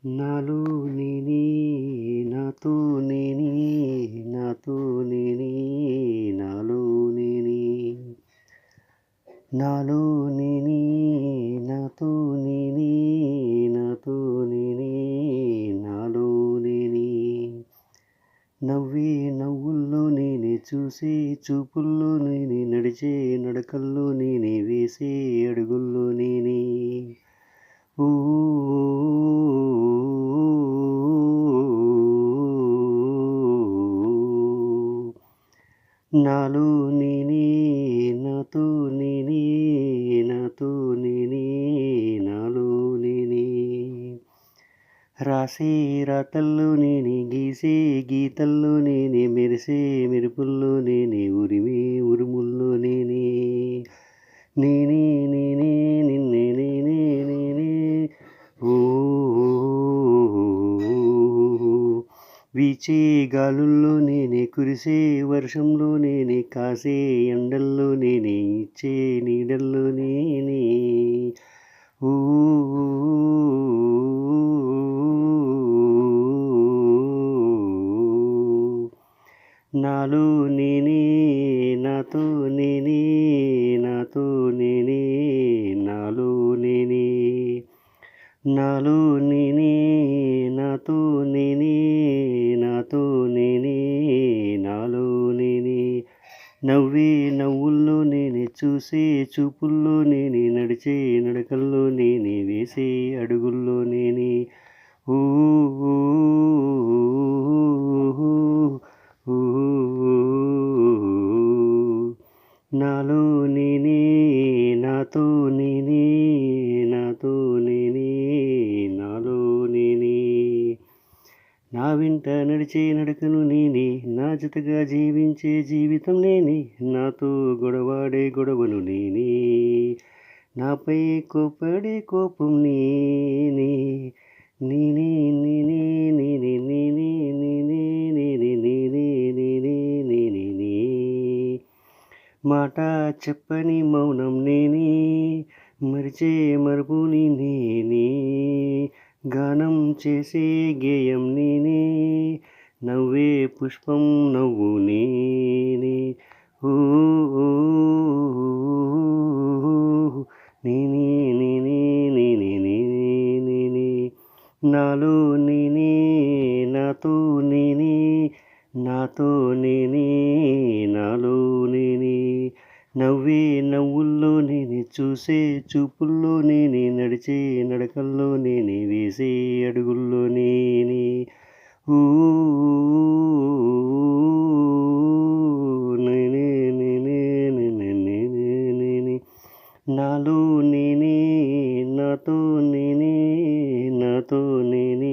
నాలో నేనే నాతో నేనే నాతో నేనే నాలో నేనే నాలో నేనే నాతో నేనే నాతో నేనే నాలో నేనే నవ్వే నవ్వుల్లో నేనే చూసే చూపుల్లో నేనే నడిచే నడకల్లో నేనే వేసే అడుగుల్లో నేనే ఓ నాలో నేనే నాతో నేనే నాతో నేనే నాలో నేనే రాసే రాతల్లో నేనే గీసే గీతల్లో నేనే మెరిసే మెరుపుల్లో నేనే ఉరిమే ఉరుముల్లో నేనే నేనే నేనే నిన్నే నేనే నేనే ఓ వీచే గాలుల్లో నేనే కురిసే వర్షంలో నేనే కాసే ఎండల్లో నేనే ఇచ్చే నీడల్లో నేనే ఓ నాలో నేనే నాతో నేనే నాతో నేనే నాలో నేనే నాలో నేనే నాతో నేనే నాతో నేనే నాలో నేనే నవ్వే నవ్వుల్లో నేనే చూసే చూపుల్లో నేనే నడిచే నడకల్లో నేనే వేసే అడుగుల్లో నేనే ఓ నాలో నేనే నాతో నేనే నాతో నేనే నాలో నేనే నా వెంట నడిచే నడకను నేనే నా జతగా జీవించే జీవితం నేనే నాతో గొడవాడే గొడవను నేనే నాపై కోపడే కోపం నేనే నేనే నేనే నేనే నేనే నేనే నేనే నేనే నేనే నేనే నే మాట చెప్పని మౌనం నేనే మరిచే మరుపుని నేనే గానం చేసే గేయం నేనే నవ్వే పుష్పం నవ్వు నేనే ఓ నేనే నేనే నేనే నేనే నేనే నాలో నేనే నాతో నేనే నాతో నేనే నాలో నేనే నవ్వే నవ్వుల్లో నేనే చూసే చూపుల్లో నేనే నడిచే నడకల్లో నేనే వేసే అడుగుల్లో నేనే ఊ నేనే నేనే నేనే నేనే నేనే నాలో నేనే నాతో నేనే నాతో నేనే